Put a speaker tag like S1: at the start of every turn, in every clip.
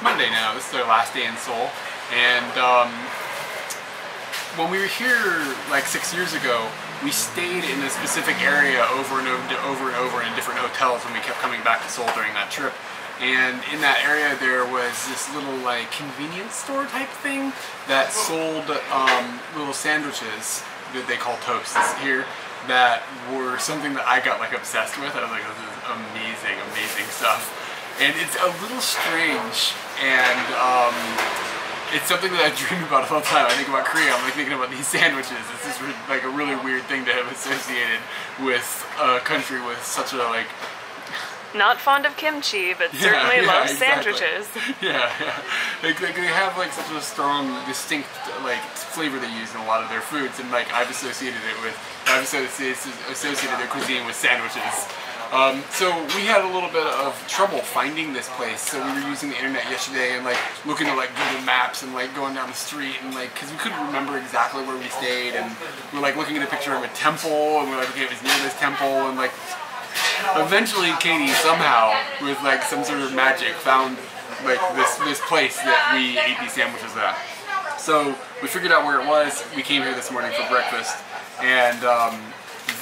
S1: Monday now. This is our last day in Seoul, and when we were here like 6 years ago, we stayed in a specific area over and over in different hotels when we kept coming back to Seoul during that trip. And in that area there was this little like convenience store type thing that sold little sandwiches that they call toasts here that were something that I got like obsessed with. I was like, this is amazing, amazing stuff. And it's a little strange, and it's something that I dream about all the time. I think about Korea, I'm like thinking about these sandwiches. It's just like a really weird thing to have associated with a country with such a like...
S2: Not fond of kimchi, but certainly loves
S1: exactly.
S2: sandwiches.
S1: Yeah. Like they have like such a strong, distinct like flavor they use in a lot of their foods, and like I've associated their cuisine with sandwiches. So we had a little bit of trouble finding this place. So we were using the internet yesterday and like looking at like Google Maps and like going down the street and like, because we couldn't remember exactly where we stayed, and we were like looking at a picture of a temple and we were like, okay, it was near this temple, and like eventually Katie somehow with like some sort of magic found like this place that we ate these sandwiches at. So we figured out where it was. We came here this morning for breakfast, and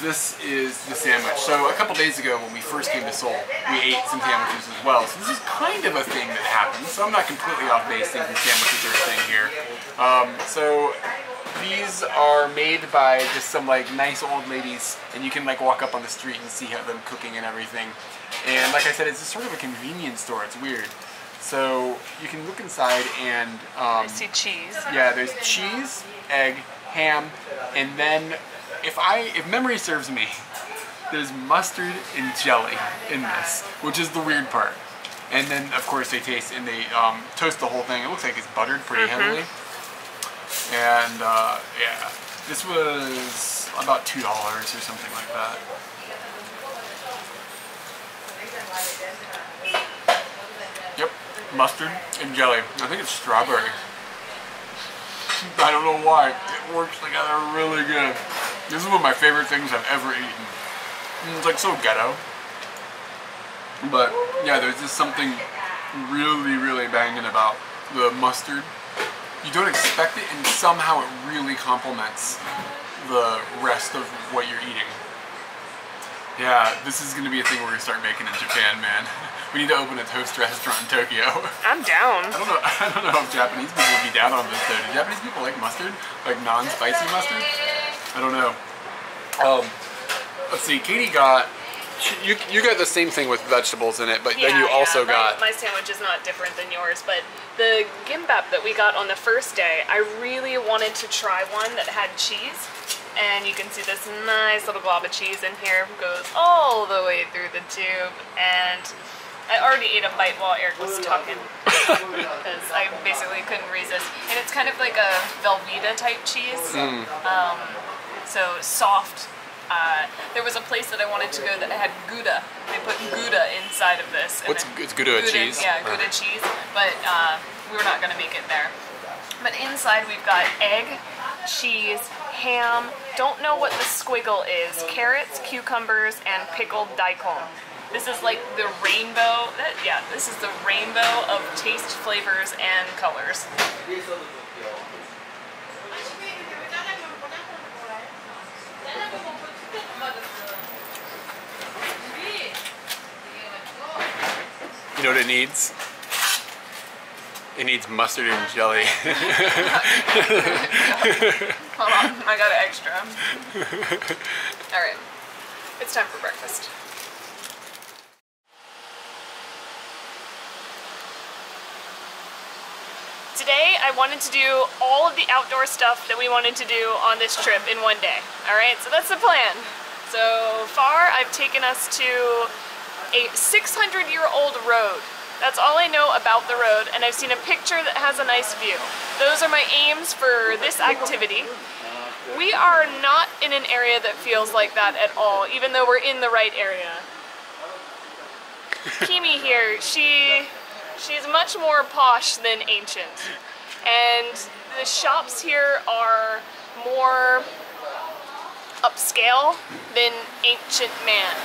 S1: this is the sandwich. So a couple days ago when we first came to Seoul, we ate some sandwiches as well. So this is kind of a thing that happens. So I'm not completely off base thinking sandwiches are a thing here. So these are made by just some like nice old ladies, and you can like walk up on the street and see how them cooking and everything. And like I said, it's just sort of a convenience store. It's weird. So you can look inside and
S2: I see cheese.
S1: Yeah, there's cheese, egg, ham, and then if memory serves me, there's mustard and jelly in this, which is the weird part. And then of course they taste and they toast the whole thing. It looks like it's buttered pretty heavily. And yeah, this was about $2 or something like that. Yep, mustard and jelly. I think it's strawberry. I don't know why. It works together really good. This is one of my favorite things I've ever eaten. It's like so ghetto. But yeah, there's just something really, really banging about the mustard. You don't expect it, and somehow it really complements the rest of what you're eating. Yeah, this is going to be a thing we're going to start making in Japan, man. We need to open a toast restaurant in Tokyo.
S2: I'm down.
S1: I don't know if Japanese people would be down on this though. Do Japanese people like mustard? Like non-spicy mustard? I don't know. Let's see, Katie got... You got the same thing with vegetables in it, but then you also got...
S2: My sandwich is not different than yours, but the gimbap that we got on the first day, I really wanted to try one that had cheese. And you can see this nice little glob of cheese in here. Goes all the way through the tube. And I already ate a bite while Eric was talking, because I basically couldn't resist. And it's kind of like a Velveeta type cheese. So soft. There was a place that I wanted to go that had Gouda. They put Gouda inside of this.
S1: It's Gouda cheese?
S2: Yeah, Gouda cheese, but we were not going to make it there. But inside we've got egg, cheese, ham, don't know what the squiggle is, carrots, cucumbers, and pickled daikon. This is like the rainbow, this is the rainbow of taste, flavors, and colors.
S1: You know what it needs? It needs mustard and jelly.
S2: Hold on, I got an extra. Alright, it's time for breakfast. Today I wanted to do all of the outdoor stuff that we wanted to do on this trip in one day. Alright, so that's the plan. So far I've taken us to a 600-year-old road. That's all I know about the road, and I've seen a picture that has a nice view. Those are my aims for this activity. We are not in an area that feels like that at all, even though we're in the right area. Kimi here, she's much more posh than ancient. And the shops here are more upscale than ancient man.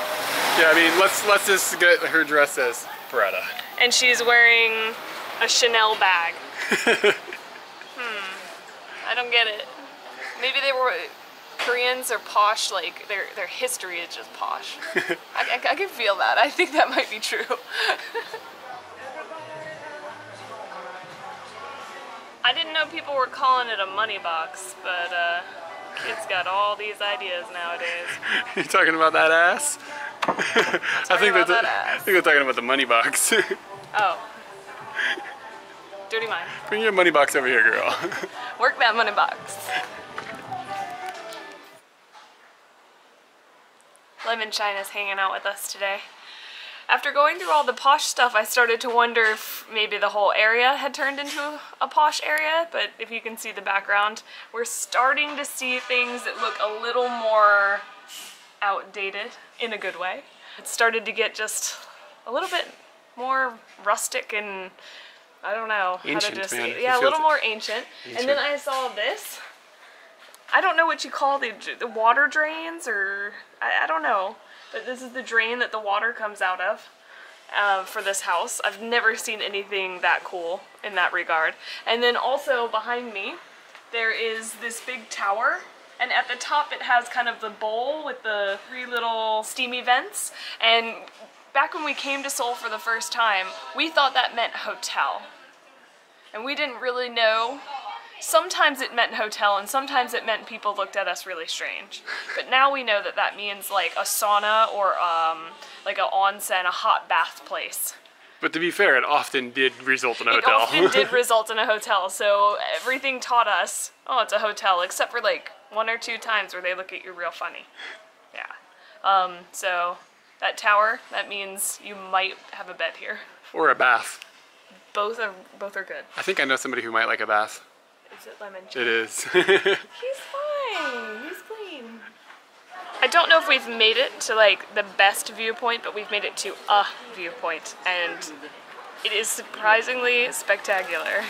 S1: Yeah, I mean, let's just get her dressed as Beretta.
S2: And she's wearing a Chanel bag. I don't get it. Maybe they were Koreans are posh, like their history is just posh. I can feel that. I think that might be true. I didn't know people were calling it a money box, but kids got all these ideas nowadays.
S1: You talking about that ass? I think they're talking about the money box.
S2: Oh. Dirty mind.
S1: Bring your money box over here, girl.
S2: Work that money box. Lemon China's hanging out with us today. After going through all the posh stuff, I started to wonder if maybe the whole area had turned into a posh area, but if you can see the background, we're starting to see things that look a little more outdated in a good way. It started to get just a little bit more rustic and I don't know
S1: ancient,
S2: how to just
S1: man.
S2: yeah, a little more ancient. And then I saw this. I don't know what you call the water drains, or I don't know, but this is the drain that the water comes out of for this house. I've never seen anything that cool in that regard. And then also behind me, there is this big tower, and at the top it has kind of the bowl with the 3 little steamy vents. And back when we came to Seoul for the first time, we thought that meant hotel. And we didn't really know. Sometimes it meant hotel, and sometimes it meant people looked at us really strange. But now we know that that means like a sauna or like an onsen, a hot bath place.
S1: But to be fair, it often did result in a hotel.
S2: It often did result in a hotel, so everything taught us, oh, it's a hotel, except for like 1 or 2 times where they look at you real funny. Yeah. So that tower, that means you might have a bed here.
S1: Or a bath.
S2: Both are good.
S1: I think I know somebody who might like a bath.
S2: Is it lemon?
S1: It is.
S2: He's fine. He's clean. I don't know if we've made it to like the best viewpoint, but we've made it to a viewpoint, and it is surprisingly spectacular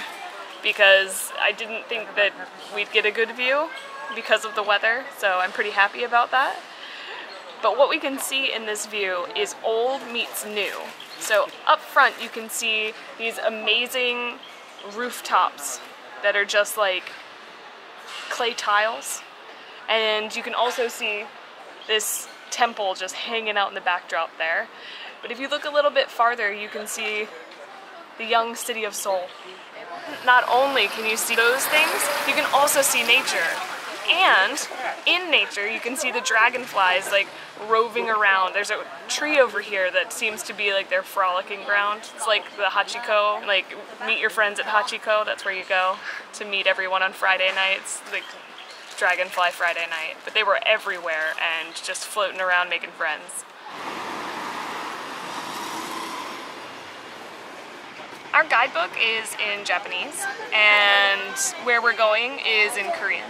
S2: because I didn't think that we'd get a good view because of the weather, so I'm pretty happy about that. But what we can see in this view is old meets new. So up front you can see these amazing rooftops that are just like clay tiles, and you can also see this temple just hanging out in the backdrop there. But if you look a little bit farther, you can see the young city of Seoul. Not only can you see those things, you can also see nature. And in nature, you can see the dragonflies like roving around. There's a tree over here that seems to be like their frolicking ground. It's like the Hachiko, like meet your friends at Hachiko. That's where you go to meet everyone on Friday nights, like Dragonfly Friday night. But they were everywhere and just floating around making friends. Our guidebook is in Japanese, and where we're going is in Korean.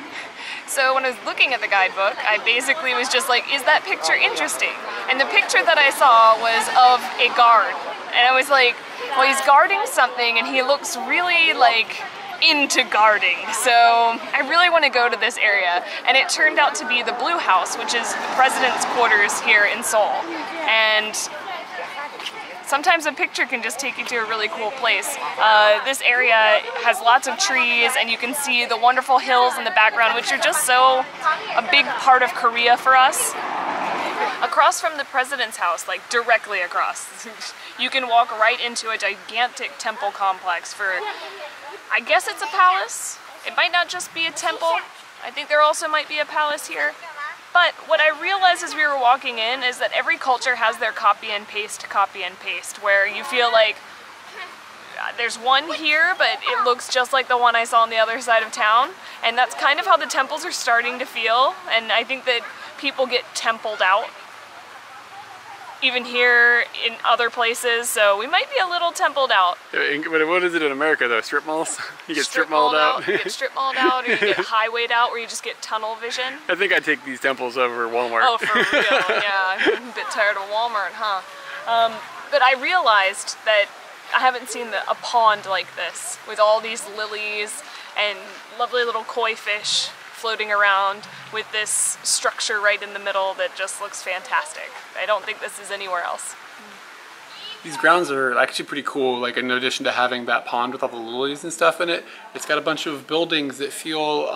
S2: So when I was looking at the guidebook, I basically was just like, is that picture interesting? And the picture that I saw was of a guard. And I was like, well, he's guarding something and he looks really like into guarding. So I really want to go to this area. And it turned out to be the Blue House, which is the president's quarters here in Seoul. And sometimes a picture can just take you to a really cool place. This area has lots of trees, and you can see the wonderful hills in the background, which are just so a big part of Korea for us. Across from the president's house, like directly across, you can walk right into a gigantic temple complex for, I guess it's a palace. It might not just be a temple. I think there also might be a palace here. But what I realized as we were walking in is that every culture has their copy and paste, where you feel like there's one here, but it looks just like the one I saw on the other side of town. And that's kind of how the temples are starting to feel. And I think that people get templed out, even here in other places, so we might be a little templed out.
S1: But what is it in America though? Strip malls? You get strip malled out?
S2: You get strip malled out, or you get highwayed out, where you just get tunnel vision.
S1: I think I'd take these temples over Walmart.
S2: Oh, for real, yeah. I'm a bit tired of Walmart, huh? But I realized that I haven't seen a pond like this, with all these lilies and lovely little koi fish floating around with this structure right in the middle that just looks fantastic. I don't think this is anywhere else.
S1: These grounds are actually pretty cool. Like in addition to having that pond with all the lilies and stuff in it, it's got a bunch of buildings that feel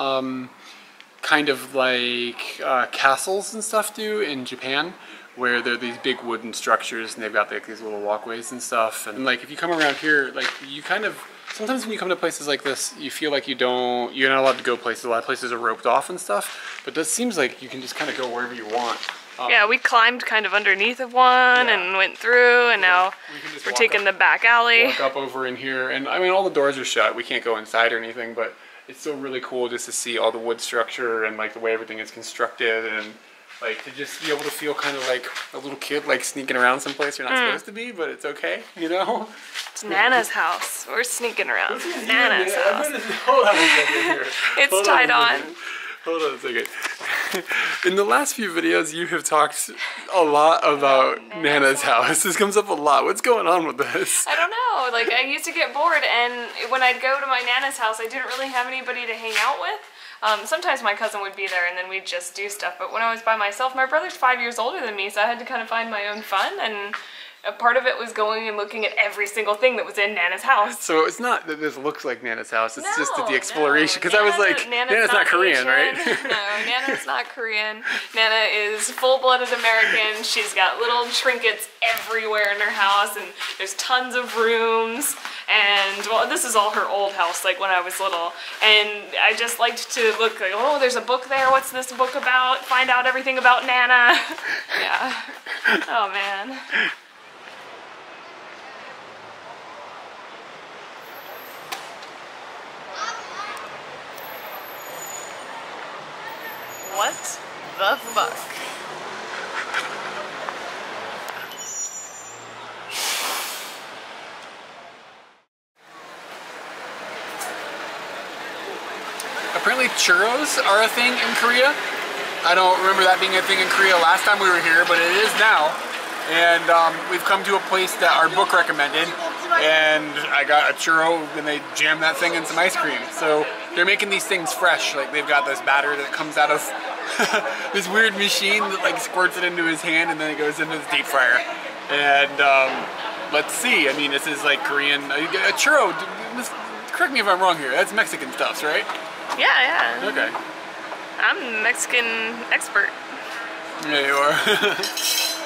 S1: kind of like castles and stuff do in Japan, where they're these big wooden structures and they've got like these little walkways and stuff. And like if you come around here, like you kind of, sometimes when you come to places like this, you feel like you're not allowed to go places. A lot of places are roped off and stuff, but it seems like you can just kind of go wherever you want.
S2: Yeah, we climbed kind of underneath of one and went through, and now we're taking the back alley.
S1: Walk up over in here, and I mean all the doors are shut. We can't go inside or anything, but it's still really cool just to see all the wood structure and like the way everything is constructed, and like to just be able to feel kind of like a little kid like sneaking around someplace you're not supposed to be, but it's okay, you know?
S2: It's Nana's house. We're sneaking around. Nana's house.
S1: Hold on a second here.
S2: It's tied on.
S1: Hold on a second. In the last few videos, you have talked a lot about Nana's house. This comes up a lot. What's going on with this?
S2: I don't know. Like, I used to get bored, and when I'd go to my Nana's house, I didn't really have anybody to hang out with. Sometimes my cousin would be there, and then we'd just do stuff. But when I was by myself, my brother's 5 years older than me, so I had to kind of find my own fun, and a part of it was going and looking at every single thing that was in Nana's house.
S1: So it's not that this looks like Nana's house, it's just the exploration. Because I was like, Nana's not Korean, right?
S2: No, Nana's not Korean. Nana is full-blooded American. She's got little trinkets everywhere in her house, and there's tons of rooms. And, well, this is all her old house, like when I was little. And I just liked to look like, oh, there's a book there. What's this book about? Find out everything about Nana. Yeah. Oh, man. What the fuck?
S1: Apparently churros are a thing in Korea. I don't remember that being a thing in Korea last time we were here, but it is now. And we've come to a place that our book recommended, and I got a churro, and they jammed that thing in some ice cream. So they're making these things fresh. Like they've got this batter that comes out of this weird machine that like squirts it into his hand, and then it goes into the deep fryer. And let's see. I mean, this is like Korean. A churro. Correct me if I'm wrong here. That's Mexican stuff, right?
S2: Yeah, yeah.
S1: Okay.
S2: I'm a Mexican expert.
S1: Yeah, you are.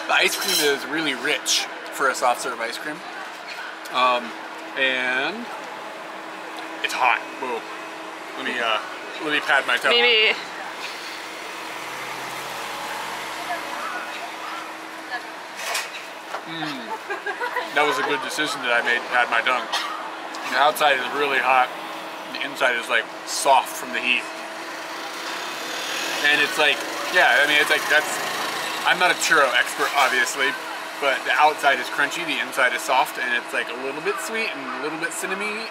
S1: The ice cream is really rich for a soft serve ice cream. And it's hot. Whoa. Let me pat my toe.
S2: Maybe.
S1: That was a good decision that I made to pat my tongue. The outside is really hot. The inside is like soft from the heat. And it's like, yeah, I mean, it's like I'm not a churro expert, obviously, but the outside is crunchy, the inside is soft, and it's like a little bit sweet and a little bit cinnamony.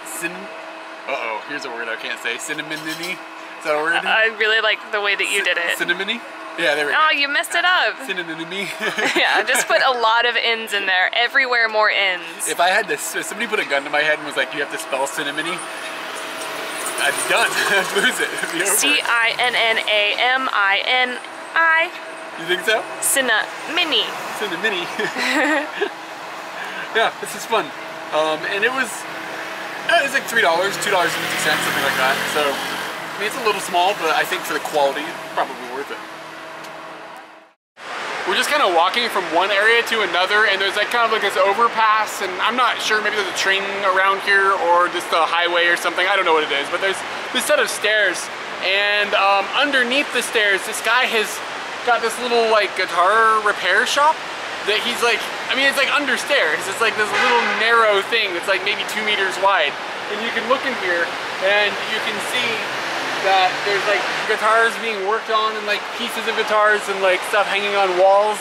S1: Uh-oh, here's a word I can't say. Cinnamony? Is that a word?
S2: I really like the way that you did it.
S1: Cinnamony? Yeah, there we go.
S2: Oh, you messed it up.
S1: Cinnamony.
S2: Yeah, just put a lot of N's in there. Everywhere more N's.
S1: If I had to, if somebody put a gun to my head and was like, you have to spell cinnamony, I'd be done. I'd lose it. It'd be over. C-I-N-N-A-M-I-N-I. You think so?
S2: Cinnamini.
S1: Cinnamini. Yeah, this is fun. And it was like $3, $2.50, something like that. So, I mean, it's a little small, but I think for the quality, it's probably worth it. We're just kind of walking from one area to another, and there's like kind of like this overpass, and I'm not sure, maybe there's a train around here or just a highway or something. I don't know what it is, but there's this set of stairs, and underneath the stairs, this guy has got this little like guitar repair shop that he's like, I mean, it's like under stairs. It's like this little narrow thing that's like maybe 2 meters wide, and you can look in here and you can see that there's like guitars being worked on and like pieces of guitars and like stuff hanging on walls,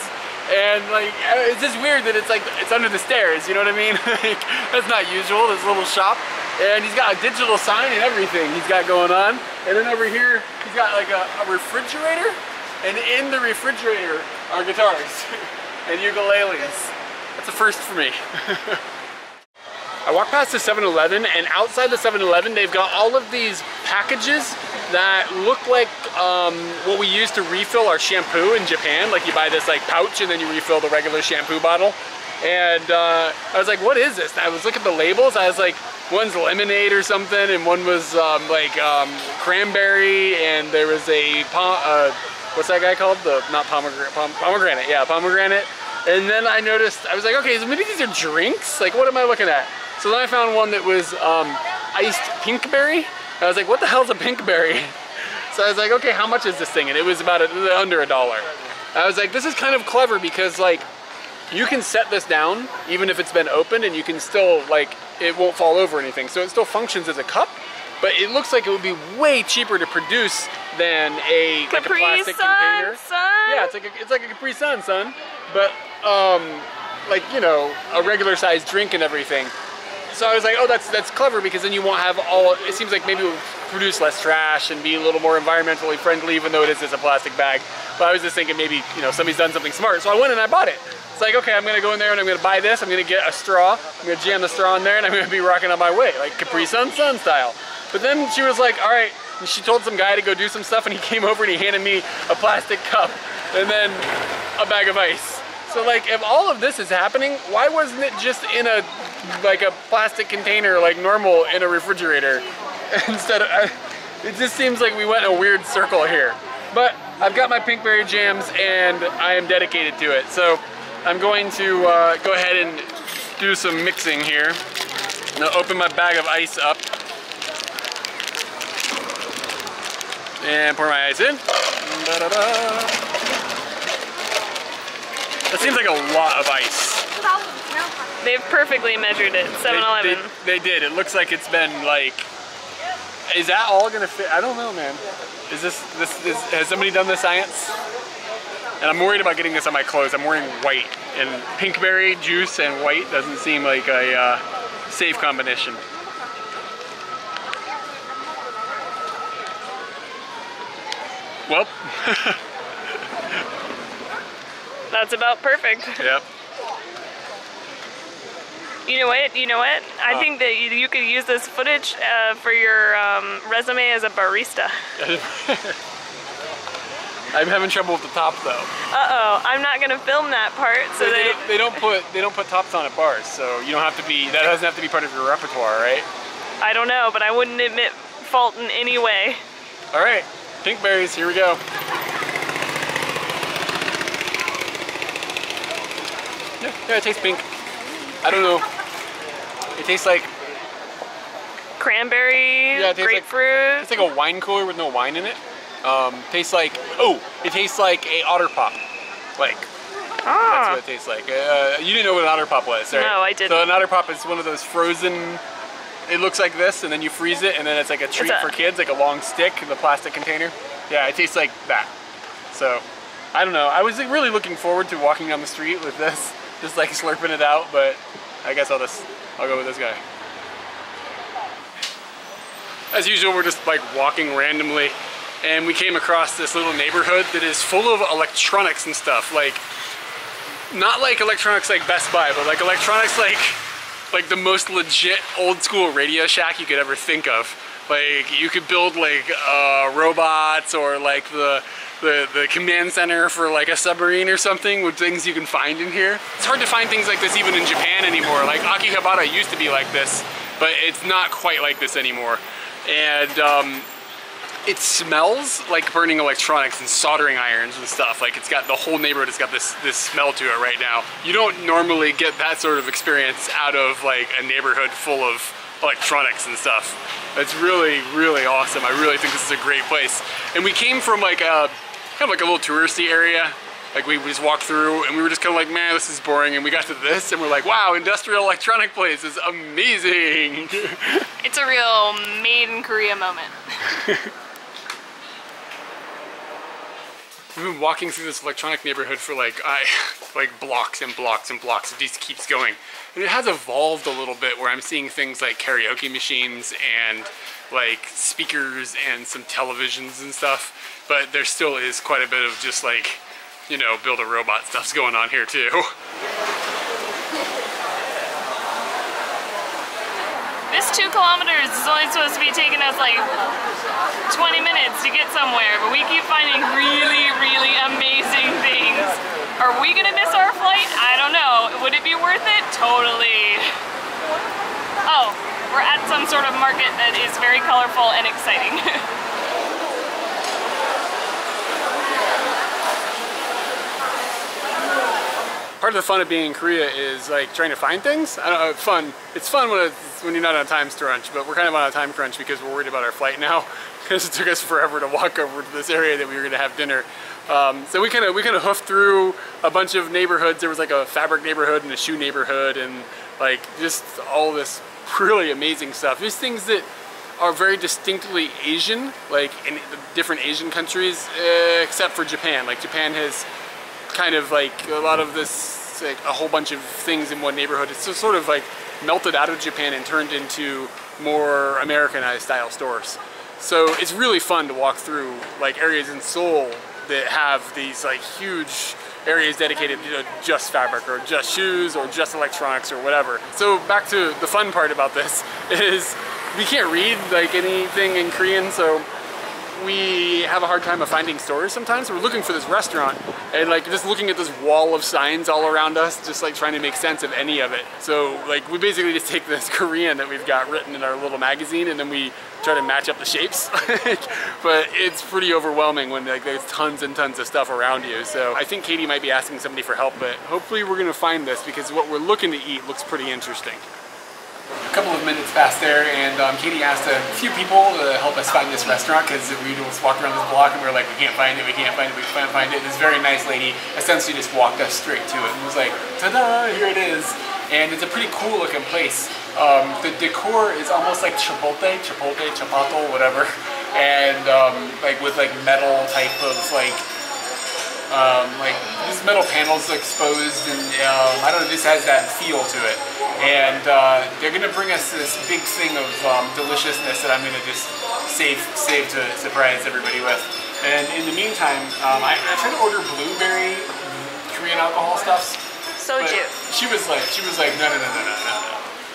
S1: and like it's just weird that it's like it's under the stairs, you know what I mean? Like, that's not usual, this little shop. And he's got a digital sign and everything he's got going on. And then over here he's got like a refrigerator, and in the refrigerator are guitars and ukuleles. That's a first for me. I walked past the 7-Eleven, and outside the 7-Eleven they've got all of these packages that looked like what we use to refill our shampoo in Japan. Like you buy this like pouch and then you refill the regular shampoo bottle. And I was like, what is this? And I was looking at the labels. I was like, one's lemonade or something, and one was cranberry, and there was a what's that guy called? Not pomegranate. Pomegranate. Yeah, pomegranate. And then I noticed, I was like, okay, so maybe these are drinks. Like, what am I looking at? So then I found one that was iced pinkberry. I was like, what the hell's a pinkberry? So I was like, okay, how much is this thing? And it was about under $1. I was like, this is kind of clever because like, you can set this down even if it's been opened and you can still like, it won't fall over or anything. So it still functions as a cup, but it looks like it would be way cheaper to produce than a plastic container. Yeah, it's like a Capri Sun, son. But like, you know, a regular sized drink and everything. So I was like, oh, that's clever because then you won't have all, it seems like maybe it will produce less trash and be a little more environmentally friendly, even though it is just a plastic bag. But I was just thinking maybe, you know, somebody's done something smart. So I went and I bought it. It's like, okay, I'm gonna go in there and I'm gonna buy this. I'm gonna get a straw. I'm gonna jam the straw in there and I'm gonna be rocking on my way, like Capri Sun style. But then she was like, all right, and she told some guy to go do some stuff and he came over and he handed me a plastic cup and then a bag of ice. So like, if all of this is happening, why wasn't it just in a plastic container like normal in a refrigerator? Instead of, it just seems like we went in a weird circle here. But I've got my pinkberry jams and I am dedicated to it. So I'm going to go ahead and do some mixing here. I'm gonna open my bag of ice up and pour my ice in. That seems like a lot of ice.
S2: They've perfectly measured it, 7-Eleven.
S1: They did. It looks like it's been like, is that all gonna fit? I don't know, man. Is has somebody done the science? And I'm worried about getting this on my clothes. I'm wearing white, and pinkberry juice and white doesn't seem like a safe combination. Well,
S2: that's about perfect.
S1: Yep.
S2: You know what? I think that you could use this footage for your resume as a barista.
S1: I'm having trouble with the top though.
S2: Uh-oh, I'm not gonna film that part. So
S1: they don't put tops on at bars, so you don't have to be. That doesn't have to be part of your repertoire, right?
S2: I don't know, but I wouldn't admit fault in any way.
S1: All right, pink berries. Here we go. Yeah, it tastes pink. I don't know. It tastes like
S2: cranberry, grapefruit.
S1: It's like a wine cooler with no wine in it. Tastes like, it tastes like a Otter Pop. Like, that's what it tastes like. You didn't know what an Otter Pop was, right?
S2: No, I didn't.
S1: So an Otter Pop is one of those frozen, it looks like this, and then you freeze it, and then it's like a treat for kids, like a long stick in the plastic container. Yeah, it tastes like that. So, I don't know. I was really looking forward to walking down the street with this, just like slurping it out, but I guess I'll go with this guy. As usual, we're just like walking randomly, and we came across this little neighborhood that is full of electronics and stuff. Like, not like electronics like Best Buy, but like electronics like the most legit old school Radio Shack you could ever think of. Like, you could build like robots or like the command center for like a submarine or something with things you can find in here. It's hard to find things like this even in Japan anymore. Like Akihabara used to be like this, but it's not quite like this anymore. And it smells like burning electronics and soldering irons and stuff. Like, it's got, the whole neighborhood has got this smell to it right now. You don't normally get that sort of experience out of like a neighborhood full of electronics and stuff. It's really, really awesome. I really think this is a great place. And we came from like a kind of like a little touristy area. Like, we just walked through and we were just kind of like, man, this is boring. And we got to this and we're like, wow, industrial electronic place is amazing.
S2: It's a real made in Korea moment.
S1: We've been walking through this electronic neighborhood for like blocks and blocks and blocks. It just keeps going. And it has evolved a little bit where I'm seeing things like karaoke machines and like speakers and some televisions and stuff. But there still is quite a bit of just like, you know, build a robot stuff's going on here too.
S2: This This 2 kilometers is only supposed to be taking us like 20 minutes to get somewhere, but we keep finding really, really amazing things. Are we gonna miss our flight? I don't know. Would it be worth it? Totally. Oh, we're at some sort of market that is very colorful and exciting.
S1: Part of the fun of being in Korea is like trying to find things. I don't know, fun. It's fun when you're not on a time crunch, but we're kind of on a time crunch because we're worried about our flight now because it took us forever to walk over to this area that we were going to have dinner. So we kind of hoofed through a bunch of neighborhoods. There was like a fabric neighborhood and a shoe neighborhood and like just all this really amazing stuff. There's things that are very distinctly Asian, like in different Asian countries, except for Japan. Like Japan has kind of like a lot of this, like a whole bunch of things in one neighborhood. It's just sort of like melted out of Japan and turned into more Americanized style stores. So it's really fun to walk through like areas in Seoul that have these like huge areas dedicated to just fabric or just shoes or just electronics or whatever. So back to the fun part about this is we can't read like anything in Korean, so we have a hard time of finding stores sometimes. We're looking for this restaurant and like just looking at this wall of signs all around us, just like trying to make sense of any of it. So like we basically just take this Korean that we've got written in our little magazine and then we try to match up the shapes. But it's pretty overwhelming when like there's tons and tons of stuff around you. So I think Katie might be asking somebody for help, but hopefully we're gonna find this because what we're looking to eat looks pretty interesting. A couple of minutes passed there and Katie asked a few people to help us find this restaurant because we just walked around this block and we were like, we can't find it, we can't find it, we can't find it. This very nice lady essentially just walked us straight to it and was like, ta-da, here it is. And it's a pretty cool looking place. The decor is almost like chipotle, whatever. And like with like metal type of like these metal panels exposed and I don't know, this has that feel to it. And they're gonna bring us this big thing of deliciousness that I'm gonna just save to surprise everybody with. And in the meantime, I tried to order blueberry Korean alcohol stuffs.
S2: Soju.
S1: She was like, no,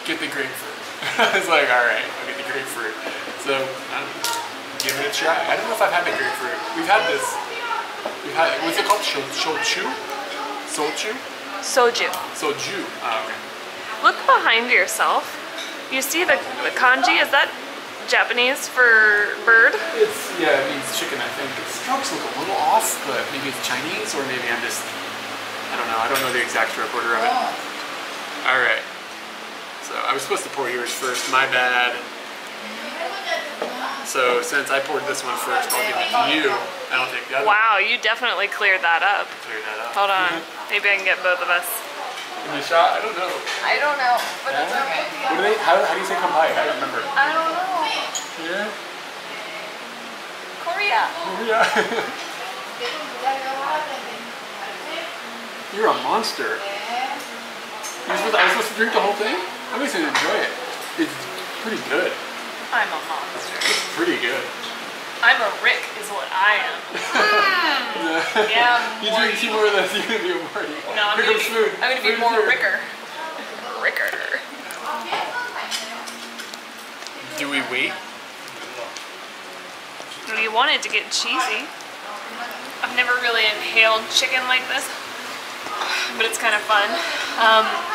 S1: get the grapefruit. I was like, all right, I'll get the grapefruit. So give it a try. I don't know if I've had the grapefruit. We've had this. What's it called? Soju? Soju?
S2: Soju.
S1: Soju. Oh, okay.
S2: Look behind yourself. You see the kanji? Is that Japanese for bird?
S1: Yeah, it means chicken, I think. The strokes look a little off, but maybe it's Chinese, or maybe I'm just, I don't know. I don't know the exact stroke order of it. All right. So I was supposed to pour yours first. My bad. So since I poured this one first, I'll give it to you. I don't take the other.
S2: Wow, you definitely cleared that up.
S1: Clear that up.
S2: Hold on. Maybe I can get both of us.
S1: Give me a shot? I don't know.
S2: I don't know, but it's okay.
S1: What do they, how do you say kampai? I don't remember.
S2: I don't know.
S1: Yeah?
S2: Korea.
S1: Korea. You're a monster. I was supposed to drink the whole thing? I'm just gonna enjoy it. It's pretty good.
S2: I'm a monster.
S1: It's pretty good.
S2: I'm a Rick is what I am. Yeah,
S1: you drink two more of those, you're gonna be a party.
S2: No, I'm gonna be more Ricker. Ricker.
S1: Do we wait?
S2: We wanted to get cheesy. I've never really inhaled chicken like this, but it's kind of fun.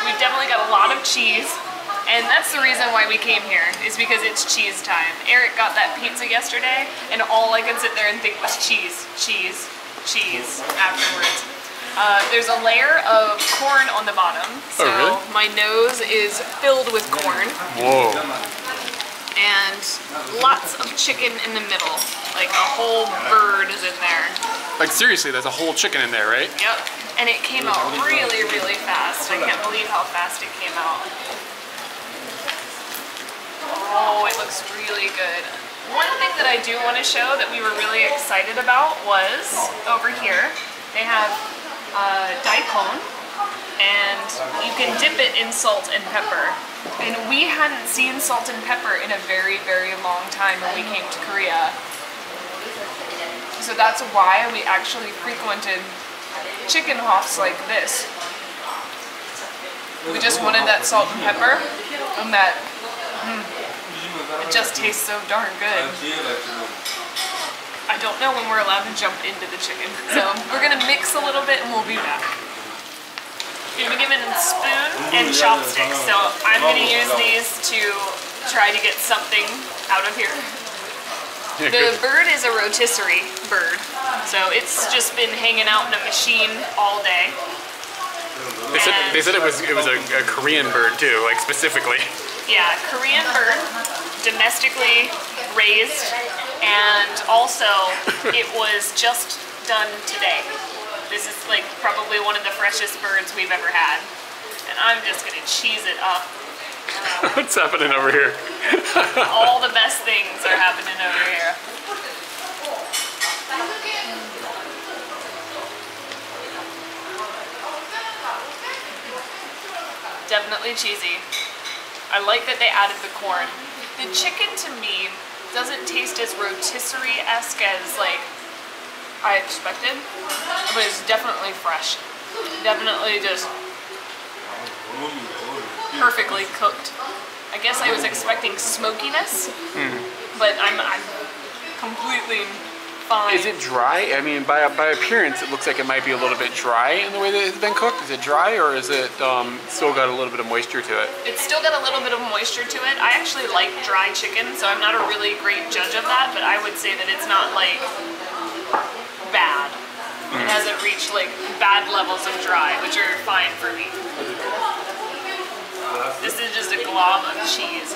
S2: We've definitely got a lot of cheese. And that's the reason why we came here, is because it's cheese time. Eric got that pizza yesterday, and all I could sit there and think was cheese, cheese, cheese afterwards. There's a layer of corn on the bottom, so
S1: really?
S2: My nose is filled with corn.
S1: Whoa.
S2: And lots of chicken in the middle, like a whole bird is in there.
S1: Like seriously, there's a whole chicken in there, right?
S2: Yep, and it came out really, really fast. I can't believe how fast it came out. Oh, it looks really good. One thing that I do want to show that we were really excited about was over here. They have daikon, and you can dip it in salt and pepper. And we hadn't seen salt and pepper in a very, very long time when we came to Korea. So that's why we actually frequented chicken hofs like this. We just wanted that salt and pepper and that It just tastes so darn good. I don't know when we're allowed to jump into the chicken. So we're gonna mix a little bit and we'll be back. You're gonna be given a spoon and chopsticks. So I'm gonna use these to try to get something out of here. The bird is a rotisserie bird, so it's just been hanging out in a machine all day.
S1: They said it was a Korean bird too, like specifically.
S2: Yeah, Korean bird, domestically raised, and also it was just done today. This is like probably one of the freshest birds we've ever had, and I'm just gonna cheese it up.
S1: What's happening over here?
S2: All the best things are happening over here. Definitely cheesy. I like that they added the corn. The chicken to me doesn't taste as rotisserie-esque as like I expected, but it's definitely fresh. Definitely just perfectly cooked. I guess I was expecting smokiness, but I'm completely fine.
S1: Is it dry? I mean, by appearance, it looks like it might be a little bit dry in the way that it's been cooked. Is it dry, or is it still got a little bit of moisture to it?
S2: It's still got a little bit of moisture to it. I actually like dry chicken, so I'm not a really great judge of that, but I would say that it's not like bad. It hasn't reached like bad levels of dry, which are fine for me. This is just a glob of cheese.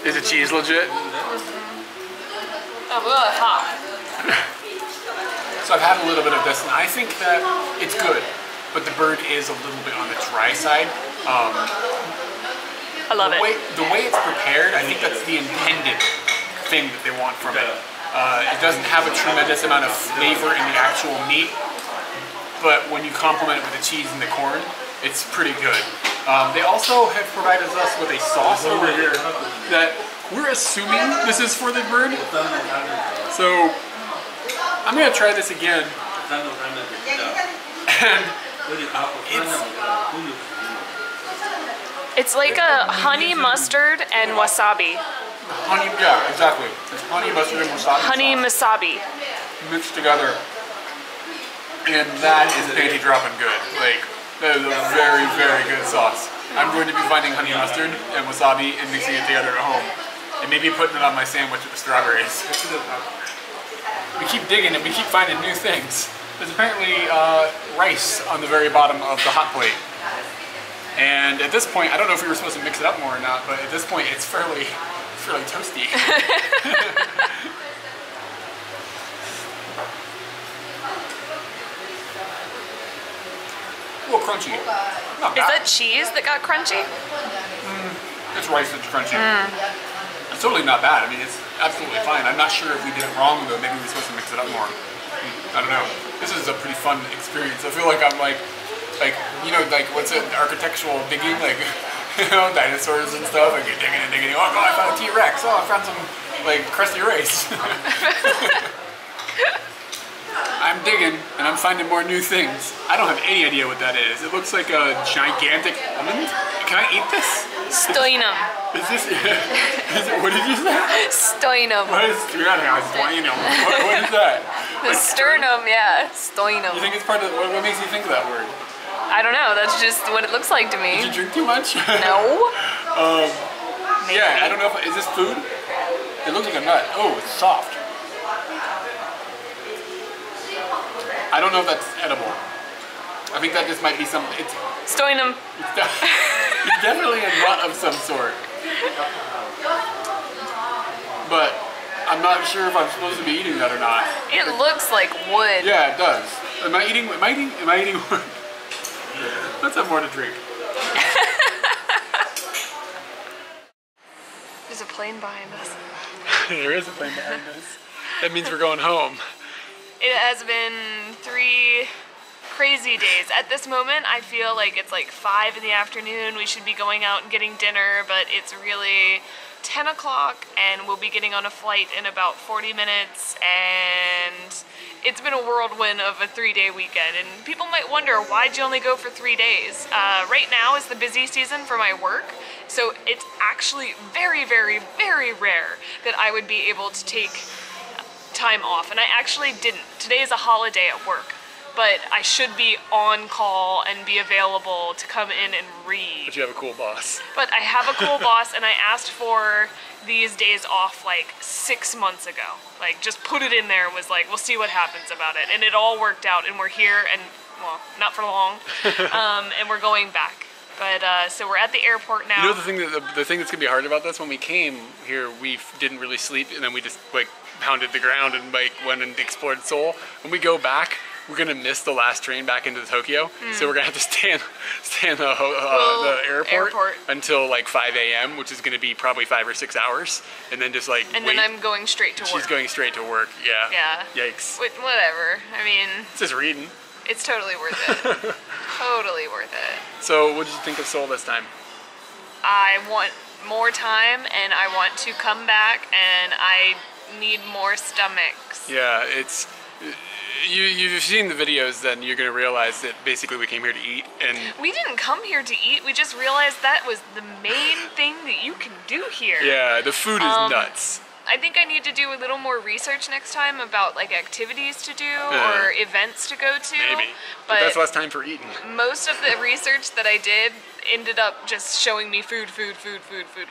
S1: Is the cheese legit?
S2: Oh, really hot.
S1: So I've had a little bit of this, and I think that it's good, but the bird is a little bit on the dry side.
S2: I love it.
S1: The way it's prepared, I think that's the intended thing that they want from it. It doesn't have a tremendous amount of flavor in the actual meat, but when you complement it with the cheese and the corn, it's pretty good. They also have provided us with a sauce over here that we're assuming this is for the bird. So I'm gonna try this again. And
S2: it's like a honey mustard and wasabi.
S1: Honey, yeah, exactly. It's honey, mustard, and wasabi.
S2: Honey
S1: sauce
S2: wasabi.
S1: mixed together. And that is panty dropping good. Like, that is a very, very good sauce. I'm going to be finding honey mustard and wasabi and mixing it together at home. And maybe putting it on my sandwich with the strawberries. We keep digging and we keep finding new things. There's apparently rice on the very bottom of the hot plate. And at this point, I don't know if we were supposed to mix it up more or not, but at this point it's fairly toasty. A little crunchy. Not bad.
S2: Is that cheese that got crunchy?
S1: It's rice that's crunchy. It's totally not bad. I mean, it's absolutely fine. I'm not sure if we did it wrong though. Maybe we're supposed to mix it up more. I don't know. This is a pretty fun experience. I feel like I'm like you know, like what's it? Architectural digging, like you know, dinosaurs and stuff. Like you're digging and digging. Oh God, I found a T-Rex. Oh, I found some like crusty rice. I'm digging and I'm finding more new things. I don't have any idea what that is. It looks like a gigantic almond. Can I eat this?
S2: Stoinum.
S1: Is this? What did you say?
S2: Stoinum.
S1: What is sternum? What is that?
S2: The sternum, yeah. Stoinum.
S1: You think it's part of? What makes you think of that word?
S2: I don't know. That's just what it looks like to me.
S1: Did you drink too much?
S2: No.
S1: Yeah, I don't know. Is this food? It looks like a nut. Oh, it's soft. I don't know if that's edible. I think that just might be some. It's
S2: Stoinum.
S1: It's definitely a nut of some sort. But I'm not sure if I'm supposed to be eating that or not.
S2: It looks like wood.
S1: Yeah, it does. Am I eating wood? Let's have more to drink.
S2: There's a plane behind us.
S1: There is a plane behind us. That means we're going home.
S2: It has been 3 crazy days. At this moment, I feel like it's like 5 in the afternoon. We should be going out and getting dinner, but it's really 10 o'clock and we'll be getting on a flight in about 40 minutes, and it's been a whirlwind of a 3-day weekend. And people might wonder, why'd you only go for 3 days? Right now is the busy season for my work, so it's actually very, very, very rare that I would be able to take time off, and I actually didn't. Today is a holiday at work, but I should be on call and be available to come in and read.
S1: But you have a cool boss.
S2: But I have a cool boss, and I asked for these days off like 6 months ago. Like, just put it in there, was like, we'll see what happens about it. And it all worked out, and we're here, and, well, not for long, and we're going back. But, so we're at the airport now.
S1: You know the thing that's gonna be hard about this, when we came here, we didn't really sleep, and then we just, like, pounded the ground and, like, went and explored Seoul. When we go back, we're gonna miss the last train back into Tokyo, so we're gonna have to stay in the airport until like 5 a.m., which is gonna be probably 5 or 6 hours, and then just like
S2: and
S1: wait.
S2: then I'm going straight to work.
S1: She's going straight to work. Yeah.
S2: Yeah.
S1: Yikes.
S2: Whatever. I mean,
S1: it's just reading.
S2: It's totally worth it. Totally worth it.
S1: So, what did you think of Seoul this time?
S2: I want more time, and I want to come back, and I need more stomachs.
S1: Yeah, it's. You've seen the videos, then you're going to realize that basically we came here to eat, and...
S2: We didn't come here to eat, we just realized that was the main thing that you can do here.
S1: Yeah, the food is nuts.
S2: I think I need to do a little more research next time about like activities to do or events to go to.
S1: Maybe, but that's less time for eating.
S2: Most of the research that I did ended up just showing me food,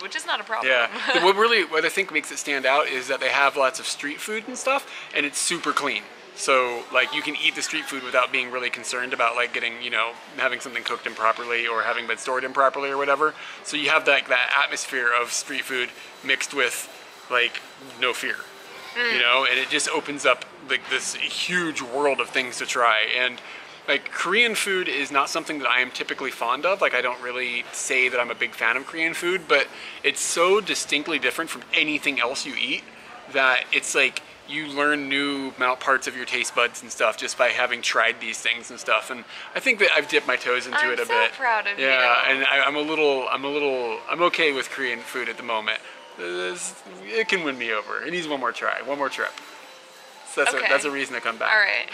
S2: which is not a problem.
S1: Yeah, what I think makes it stand out is that they have lots of street food and stuff, and it's super clean. So, like, you can eat the street food without being really concerned about, like, getting, you know, having something cooked improperly or having been stored improperly or whatever. So you have that atmosphere of street food mixed with, like, no fear, you know? And it just opens up, like, this huge world of things to try. And, like, Korean food is not something that I am typically fond of. Like, I don't really say that I'm a big fan of Korean food, but it's so distinctly different from anything else you eat that it's, like, you learn new parts of your taste buds and stuff just by having tried these things and stuff. And I think that I've dipped my toes into it a bit.
S2: I'm so proud of you.
S1: Yeah, and I'm okay with Korean food at the moment. It can win me over. It needs one more try, one more trip. So that's a reason to come back.
S2: All right,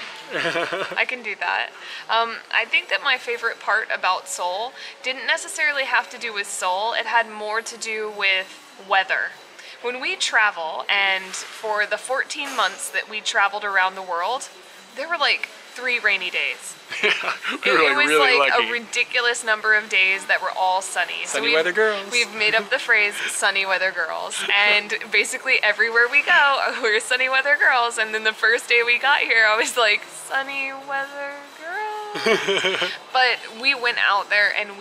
S2: I can do that. I think that my favorite part about Seoul didn't necessarily have to do with Seoul. It had more to do with weather. When we travel, and for the 14 months that we traveled around the world, there were like 3 rainy days.
S1: Yeah, we were
S2: it was
S1: really
S2: like
S1: lucky.
S2: A ridiculous number of days that were all sunny.
S1: Sunny weather girls.
S2: We've made up the phrase sunny weather girls, and basically everywhere we go, we're sunny weather girls. And then the first day we got here, I was like, sunny weather girls. But we went out there, and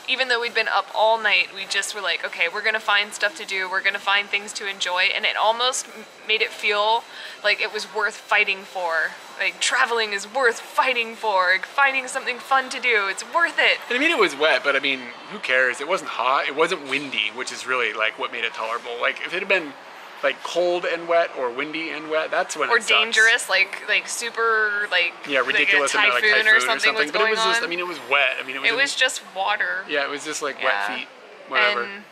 S2: even though we'd been up all night, we just were like, okay, we're gonna find stuff to do, we're gonna find things to enjoy, and it almost made it feel like it was worth fighting for. Like, traveling is worth fighting for, finding something fun to do, it's worth it.
S1: And I mean, it was wet, but I mean, who cares? It wasn't hot, it wasn't windy, which is really like what made it tolerable. Like, if it had been like cold and wet or windy and wet, that's when it sucks.
S2: Or dangerous, like super, like,
S1: yeah, ridiculous
S2: like a typhoon or something was
S1: but
S2: going
S1: it was just,
S2: on.
S1: I mean, it was wet. I mean,
S2: it was just water.
S1: Yeah, it was just like wet feet, whatever.
S2: And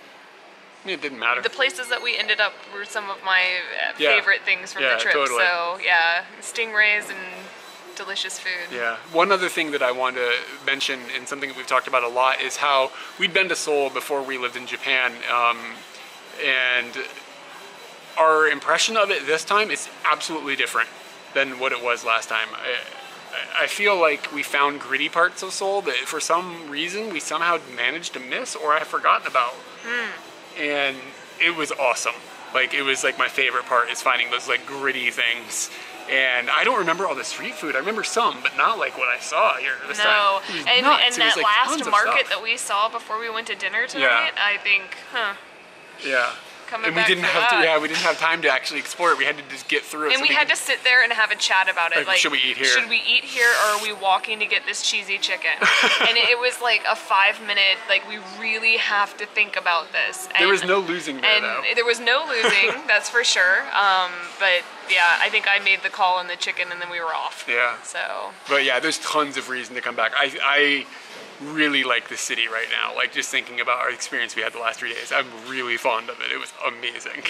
S1: I mean, it didn't matter.
S2: the places that we ended up were some of my favorite things from the trip.
S1: Totally.
S2: So yeah, stingrays and delicious food.
S1: Yeah. One other thing that I want to mention, and something that we've talked about a lot, is how we'd been to Seoul before we lived in Japan, and our impression of it this time is absolutely different than what it was last time. I feel like we found gritty parts of Seoul that for some reason we somehow managed to miss or I've forgotten about. And it was awesome. Like, it was like my favorite part is finding those like gritty things. And I don't remember all the street food. I remember some, but not like what I saw here this time.
S2: No, and that
S1: like
S2: last market that we saw before we went to dinner tonight, I think,
S1: Yeah.
S2: Coming
S1: and we
S2: back
S1: didn't
S2: for
S1: have
S2: that.
S1: to. We didn't have time to actually explore it. We had to just get through it.
S2: And we had to sit there and have a chat about it.
S1: Like, should we eat here?
S2: Should we eat here, or are we walking to get this cheesy chicken? And it was like a 5-minute, like, we really have to think about this. And,
S1: there was no losing there, though.
S2: There was no losing, that's for sure. But yeah, I think I made the call on the chicken and then we were off.
S1: Yeah.
S2: So.
S1: But yeah, there's tons of reason to come back. I really like the city right now. Like just thinking about our experience we had the last 3 days, I'm really fond of it. It was amazing.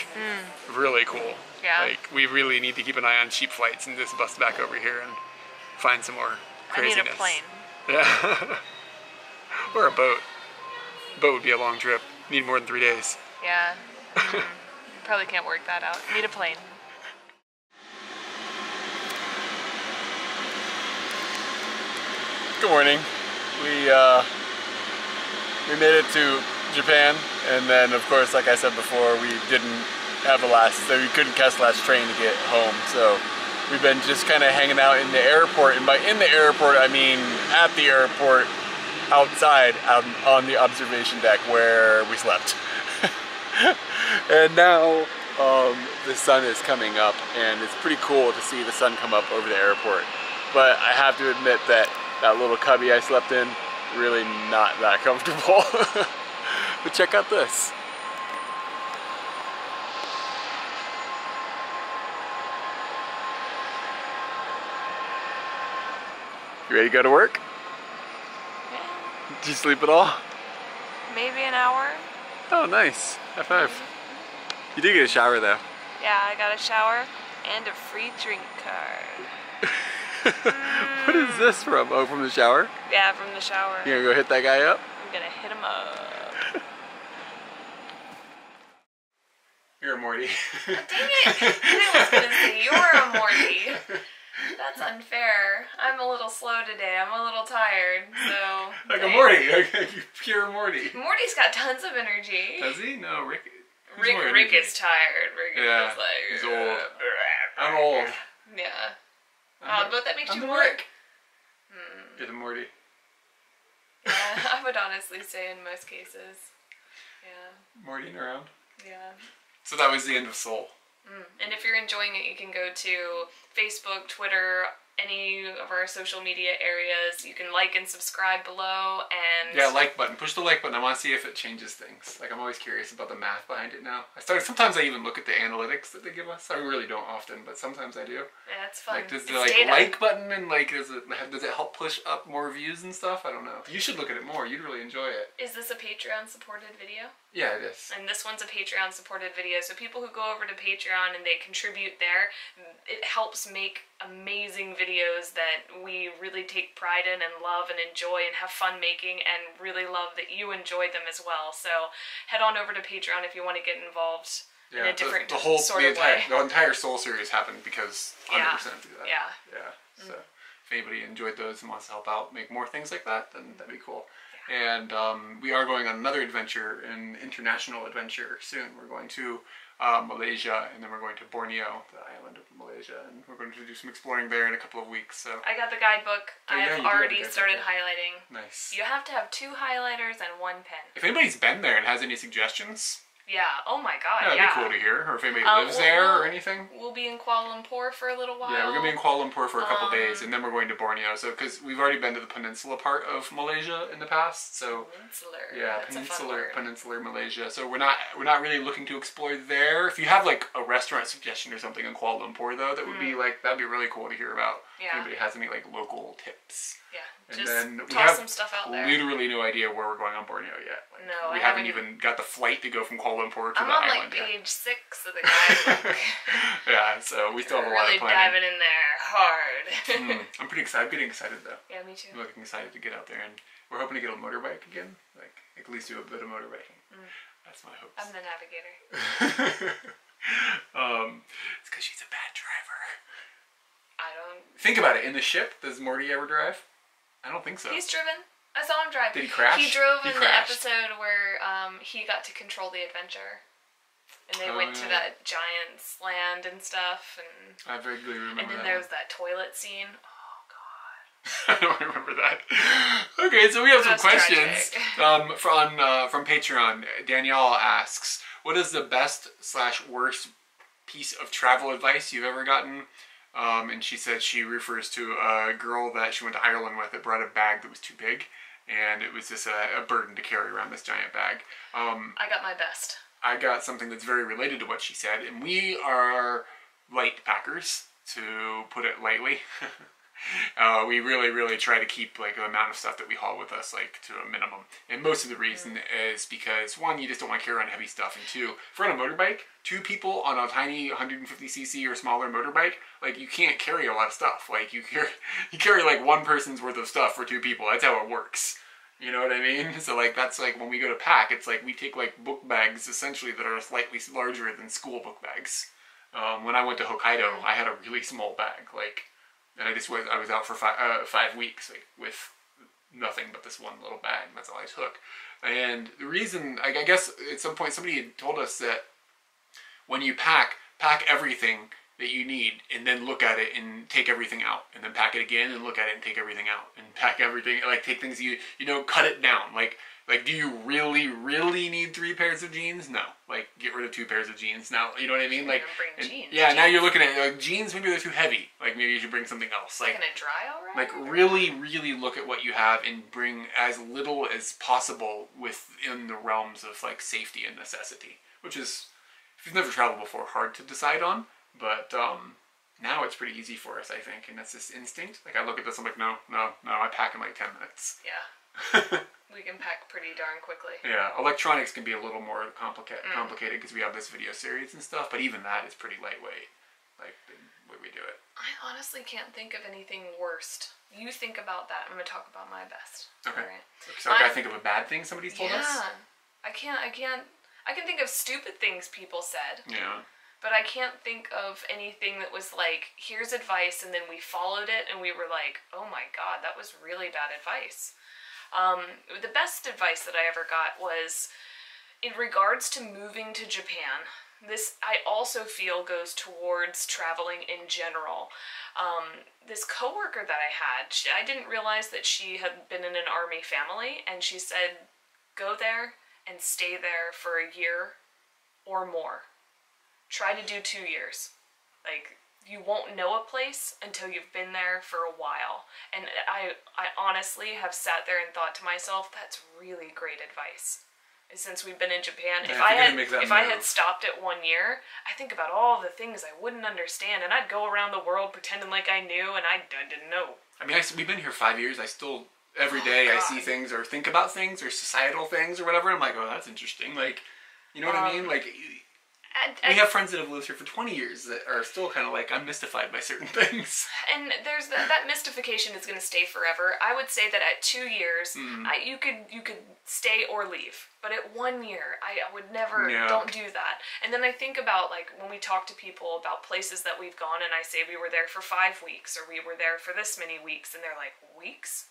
S1: Really cool.
S2: Yeah.
S1: Like we really need to keep an eye on cheap flights and just bust back over here and find some more craziness.
S2: I need a plane.
S1: Yeah. Or a boat. Boat would be a long trip. Need more than 3 days.
S2: Yeah. Probably can't work that out. Need a plane.
S1: Good morning. We made it to Japan, and then of course, like I said before, we didn't have we couldn't catch the last train to get home. So we've been just kind of hanging out in the airport, and by in the airport I mean at the airport, outside on the observation deck where we slept. And now the sun is coming up, and it's pretty cool to see the sun come up over the airport. But I have to admit that little cubby I slept in, really not that comfortable. But check out this. You ready to go to work?
S2: Yeah.
S1: Did you sleep at all?
S2: Maybe an hour.
S1: Oh, nice. High five. You did get a shower though.
S2: Yeah, I got a shower and a free drink card.
S1: What is this from? Oh, from the shower?
S2: Yeah, from the shower.
S1: You gonna go hit that guy up?
S2: I'm gonna hit him up.
S1: You're a Morty.
S2: Dang it! I was gonna say you were a Morty. That's unfair. I'm a little slow today. I'm a little tired, so...
S1: Like a Morty. Like pure Morty.
S2: Morty's got tons of energy.
S1: Does he? No, Rick
S2: is tired. Rick is like...
S1: He's old. I'm old.
S2: Yeah. But that makes you
S1: the
S2: work.
S1: You're the Morty.
S2: Yeah, I would honestly say in most cases. Yeah.
S1: Mortying around.
S2: Yeah.
S1: So that was the end of Seoul.
S2: And if you're enjoying it, you can go to Facebook, Twitter, any of our social media areas. You can like and subscribe below, and...
S1: Yeah, like button. Push the like button. I want to see if it changes things. Like, I'm always curious about the math behind it now. Sometimes I even look at the analytics that they give us. I really don't often, but sometimes I do.
S2: Yeah, it's fun.
S1: Like, does the like button and like, does it help push up more views and stuff? I don't know. You should look at it more. You'd really enjoy it.
S2: Is this a Patreon supported video?
S1: Yeah, it is.
S2: And this one's a Patreon supported video, so people who go over to Patreon and they contribute there, it helps make amazing videos that we really take pride in and love and enjoy and have fun making, and really love that you enjoy them as well. So head on over to Patreon if you want to get involved in a different sort of way.
S1: The entire Soul series happened because 100% do that.
S2: Yeah.
S1: Yeah. So if anybody enjoyed those and wants to help out make more things like that, then that'd be cool. And we are going on another adventure, an international adventure soon. We're going to Malaysia, and then we're going to Borneo, the island of Malaysia, and we're going to do some exploring there in a couple of weeks. So
S2: I got the guidebook. I have already started highlighting.
S1: Nice.
S2: You have to have 2 highlighters and 1 pen.
S1: If anybody's been there and has any suggestions,
S2: yeah. Oh my God.
S1: that'd be cool to hear. Or if anybody lives there or anything.
S2: We'll be in Kuala Lumpur for a little while.
S1: Yeah, we're gonna be in Kuala Lumpur for a couple days, and then we're going to Borneo. So, because we've already been to the peninsula part of Malaysia in the past, so peninsular Malaysia. So we're not really looking to explore there. If you have like a restaurant suggestion or something in Kuala Lumpur, though, that would be like that'd be really cool to hear about.
S2: Yeah.
S1: If anybody has any like local tips.
S2: Yeah.
S1: And
S2: just
S1: then we
S2: toss
S1: have
S2: some stuff out there.
S1: Literally no idea where we're going on Borneo yet. Like,
S2: no,
S1: we haven't even got the flight to go from Kuala Lumpur to the island.
S2: I'm on like page 6 of the guidebook.
S1: Yeah, so we still have a lot of planning.
S2: Really diving in there hard.
S1: I'm pretty excited. I'm getting excited though.
S2: Yeah, me too.
S1: I'm looking excited to get out there, and we're hoping to get a motorbike again. Like at least do a bit of motorbiking. That's my hopes.
S2: I'm the navigator.
S1: It's because she's a bad driver.
S2: I don't...
S1: Think about it. In the ship, does Morty ever drive? I don't think so.
S2: He's driven. I saw him drive.
S1: Did he crash?
S2: He drove in the episode where he got to control the adventure. And they went to that giant's land and stuff. And
S1: I vaguely remember that.
S2: And then there was that toilet scene. Oh, God.
S1: I don't remember that. Okay, so we have some questions from Patreon. Danielle asks, what is the best/worst piece of travel advice you've ever gotten? And she said she refers to a girl that she went to Ireland with that brought a bag that was too big, and it was just a burden to carry around this giant bag.
S2: I got my best.
S1: I got something that's very related to what she said, and we are light packers, to put it lightly. We really try to keep like the amount of stuff that we haul with us like to a minimum. And most of the reason is because one, you just don't want to carry around heavy stuff, and two, if we're on a motorbike, two people on a tiny 150cc or smaller motorbike, like you can't carry a lot of stuff. Like you carry like one person's worth of stuff for two people. That's how it works. You know what I mean? So like that's like when we go to pack, it's like we take like book bags essentially that are slightly larger than school book bags. When I went to Hokkaido, I had a really small bag, like, and I was out for 5 weeks, like, with nothing but this one little bag. That's all I took. And the reason, I guess, at some point somebody had told us that when you pack everything that you need, and then look at it and take everything out, and then pack it again and look at it and take everything out, and pack everything, like take things you know, cut it down. Like do you really need 3 pairs of jeans? No. Like get rid of 2 pairs of jeans. Now, you know what I mean? Like, jeans. Now you're looking at like jeans. Maybe they're too heavy. Like maybe you should bring something else. Like
S2: gonna dry already?
S1: Like really look at what you have and bring as little as possible within the realms of like safety and necessity. Which is, if you've never traveled before, hard to decide on. But now it's pretty easy for us, I think, and that's this instinct. Like I look at this, I'm like, no, I pack in like 10 minutes.
S2: Yeah. We can pack pretty darn quickly.
S1: Yeah, electronics can be a little more complicated because we have this video series and stuff, but even that is pretty lightweight, like the way we do it.
S2: I honestly can't think of anything worst. You think about that. I'm going to talk about my best.
S1: Okay. Right. So I gotta think of a bad thing somebody's told us?
S2: Yeah. I can think of stupid things people said.
S1: Yeah.
S2: But I can't think of anything that was like, here's advice, and then we followed it, and we were like, oh my god, that was really bad advice. The best advice that I ever got was in regards to moving to Japan. This, I also feel, goes towards traveling in general. This coworker that I had, I didn't realize that she had been in an army family, and she said, go there and stay there for a year or more. Try to do 2 years. Like, you won't know a place until you've been there for a while. And I honestly have sat there and thought to myself, that's really great advice. And since we've been in Japan, if I had stopped at 1 year, I think about all the things I wouldn't understand, and I'd go around the world pretending like I knew, and I didn't know.
S1: I mean, we've been here 5 years. I still, every day I see things or think about things or societal things or whatever. I'm like, oh, that's interesting. Like, you know what I mean? Like, we have friends that have lived here for 20 years that are still kind of like, I'm mystified by certain things. And
S2: there's that mystification is going to stay forever. I would say that at 2 years, you could stay or leave. But at 1 year, I would never, don't do that. And then I think about, like, when we talk to people about places that we've gone, and I say we were there for 5 weeks, or we were there for this many weeks, and they're like, weeks?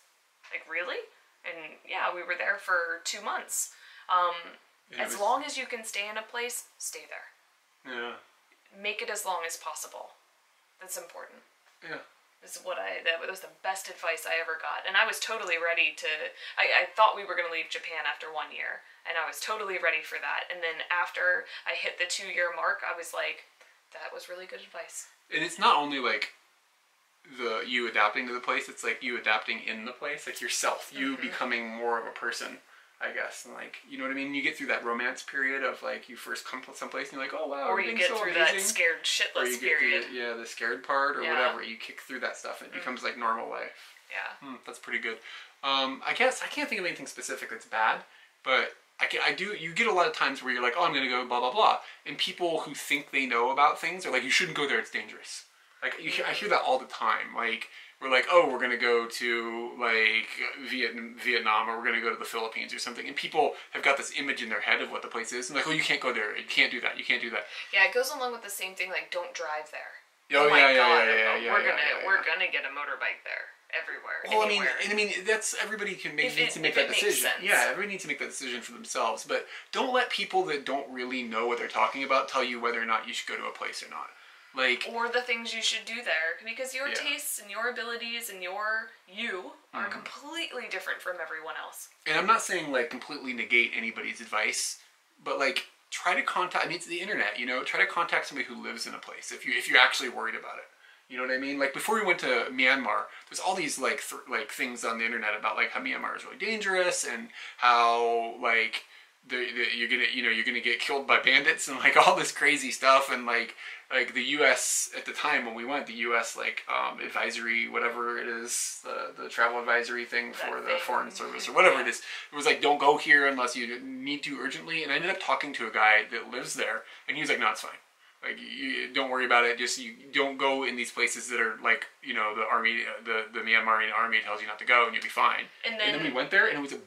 S2: Like, really? And yeah, we were there for 2 months. As long as you can stay in a place, stay there.
S1: Yeah.
S2: Make it as long as possible. That's important.
S1: Yeah.
S2: That was the best advice I ever got. And I was totally ready to, I thought we were going to leave Japan after 1 year. And I was totally ready for that. And then after I hit the 2 year mark, I was like, that was really good advice.
S1: And it's not only like you adapting to the place, it's like you adapting in the place, like yourself, you becoming more of a person, I guess. And like, you know what I mean? You get through that romance period of like, you first come to someplace and you're like, oh wow,
S2: or you get through that scared shitless period.
S1: The scared part or whatever. You kick through that stuff and it becomes like normal life.
S2: Yeah.
S1: That's pretty good. I guess I can't think of anything specific that's bad, but you get a lot of times where you're like, oh, I'm going to go blah, blah, blah. And people who think they know about things are like, you shouldn't go there, it's dangerous. Like, I hear that all the time. Like, we're like, oh, we're going to go to, like, Vietnam, or we're going to go to the Philippines or something. And people have got this image in their head of what the place is. And like, oh, you can't go there. You can't do that. You can't do that.
S2: Yeah, it goes along with the same thing, like, don't drive there.
S1: Oh my God,
S2: we're going to get a motorbike there. Everywhere.
S1: Well, I mean, that's everybody needs to make that decision. Yeah, everybody needs to make that decision for themselves. But don't let people that don't really know what they're talking about tell you whether or not you should go to a place or not. Like,
S2: or the things you should do there, because your tastes and your abilities and you are completely different from everyone else.
S1: And I'm not saying like completely negate anybody's advice, but like try to contact. I mean, it's the internet, you know. Try to contact somebody who lives in a place if you're actually worried about it. You know what I mean? Like, before we went to Myanmar, there's all these, like things on the internet about, like, how Myanmar is really dangerous and how, like, you're gonna get killed by bandits and like all this crazy stuff, and like the U.S. at the time when we went, the U.S. like advisory, whatever it is, the travel advisory thing for the Foreign Service or whatever it is, it was like, don't go here unless you need to urgently. And I ended up talking to a guy that lives there, and he was like, no, it's fine. Like, you don't worry about it. Just you don't go in these places that are like, you know, the army, the Myanmar army tells you not to go, and you'll be fine. And then we went there, and it was a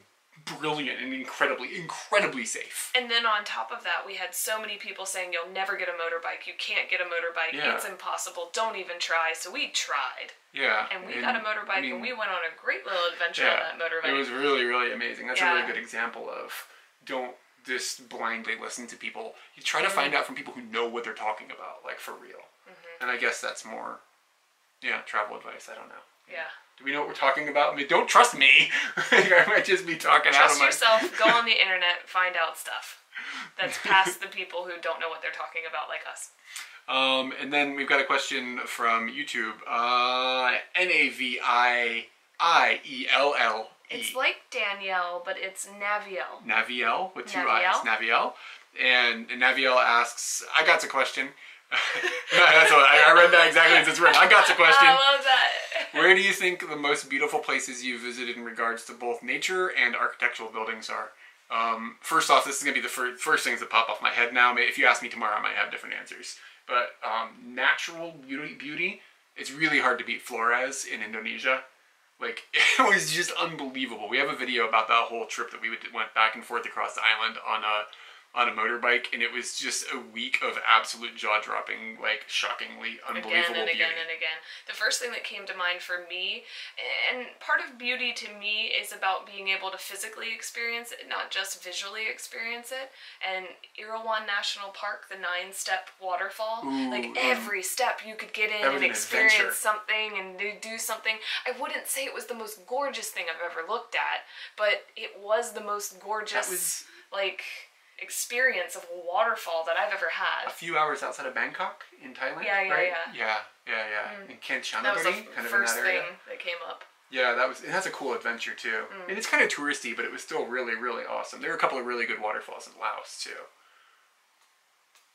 S1: brilliant and incredibly safe.
S2: And then on top of that, we had so many people saying, you'll never get a motorbike. You can't get a motorbike. Yeah. It's impossible. Don't even try. So we tried.
S1: Yeah.
S2: And we got a motorbike, and we went on a great little adventure on that motorbike.
S1: It was really amazing. That's a really good example of don't just blindly listen to people. You try to find out from people who know what they're talking about, like for real. And I guess that's more, travel advice. I don't know.
S2: Yeah.
S1: Do we know what we're talking about? I mean, don't trust me. I might just be talking out of my...
S2: Trust yourself. Go on the internet. Find out stuff. That's past the people who don't know what they're talking about, like us.
S1: And then we've got a question from YouTube. Naviiell.
S2: It's like Danielle, but it's Naviel.
S1: Naviel with two I's. Naviel. And Naviel asks, I got a question. That's what I read that exactly as it's written. I got a question.
S2: I love that.
S1: Where do you think the most beautiful places you visited in regards to both nature and architectural buildings are? First off, this is going to be the first things that pop off my head now. If you ask me tomorrow, I might have different answers. But natural beauty, it's really hard to beat Flores in Indonesia. Like, it was just unbelievable. We have a video about that whole trip that we went back and forth across the island on a motorbike, and it was just a week of absolute jaw-dropping, like, shockingly unbelievable beauty.
S2: Again and again. The first thing that came to mind for me, and part of beauty to me is about being able to physically experience it, not just visually experience it. And Erawan National Park, the 9-step waterfall, like every step you could get in and experience something and do something. I wouldn't say it was the most gorgeous thing I've ever looked at, but it was the most gorgeous, like, experience of a waterfall that I've ever had.
S1: A few hours outside of Bangkok in Thailand,
S2: Yeah.
S1: In Kanchanaburi,
S2: that was the
S1: kind
S2: first
S1: of in that area.
S2: thing that came up.
S1: Yeah, that's a cool adventure too. And it's kind of touristy, but it was still really awesome. There were a couple of really good waterfalls in Laos too.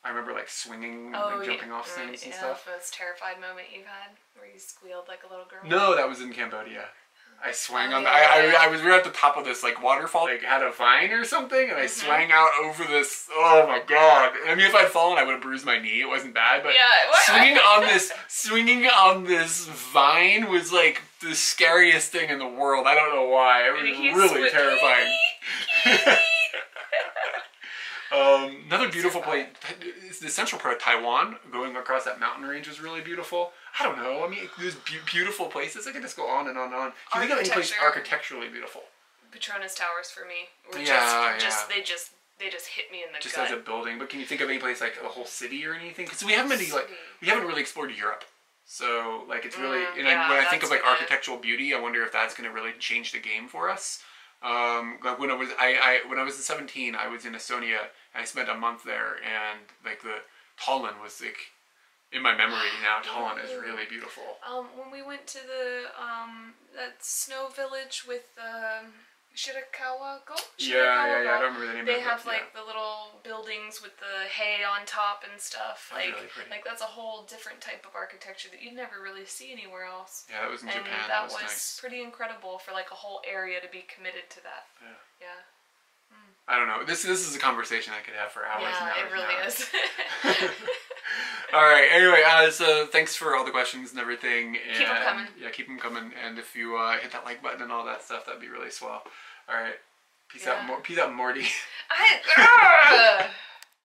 S1: I remember like swinging, like jumping off things and stuff.
S2: The most terrified moment you've had, where you squealed like a little girl.
S1: No, that was in Cambodia. I swang on. We were at the top of this like waterfall, like had a vine or something, and I swang out over this. Oh my god! I mean, if I'd fallen, I would have bruised my knee. It wasn't bad, but swinging on this vine was like the scariest thing in the world. I don't know why. It was really terrifying. Another beautiful place is the central part of Taiwan. Going across that mountain range was really beautiful. I don't know. I mean, there's beautiful places. I can just go on and on and on. Can you think of any place architecturally beautiful?
S2: Petronas Towers for me. They just hit me in the gut.
S1: Just as a building, but can you think of any place like a whole city or anything? Because we haven't really explored Europe. So like it's really when I think of like architectural beauty, I wonder if that's going to really change the game for us. Like when I was 17, I was in Estonia and I spent a month there, and like the Tallinn was like in my memory now. Tallinn is really beautiful.
S2: When we went to the that snow village with Shirakawa Go?
S1: Yeah, I don't remember the name of it.
S2: They have like the little buildings with the hay on top and stuff.
S1: That's really pretty.
S2: Like that's a whole different type of architecture that you'd never really see anywhere else.
S1: Yeah, that was in Japan.
S2: And that was
S1: nice.
S2: pretty incredible for like a whole area to be committed to that. Yeah.
S1: I don't know. This is a conversation I could have for hours and hours.
S2: Yeah, it really is.
S1: All right. Anyway, so thanks for all the questions and everything. And
S2: keep them coming.
S1: Yeah, keep them coming. And if you hit that like button and all that stuff, that'd be really swell. All right. Peace out, Morty.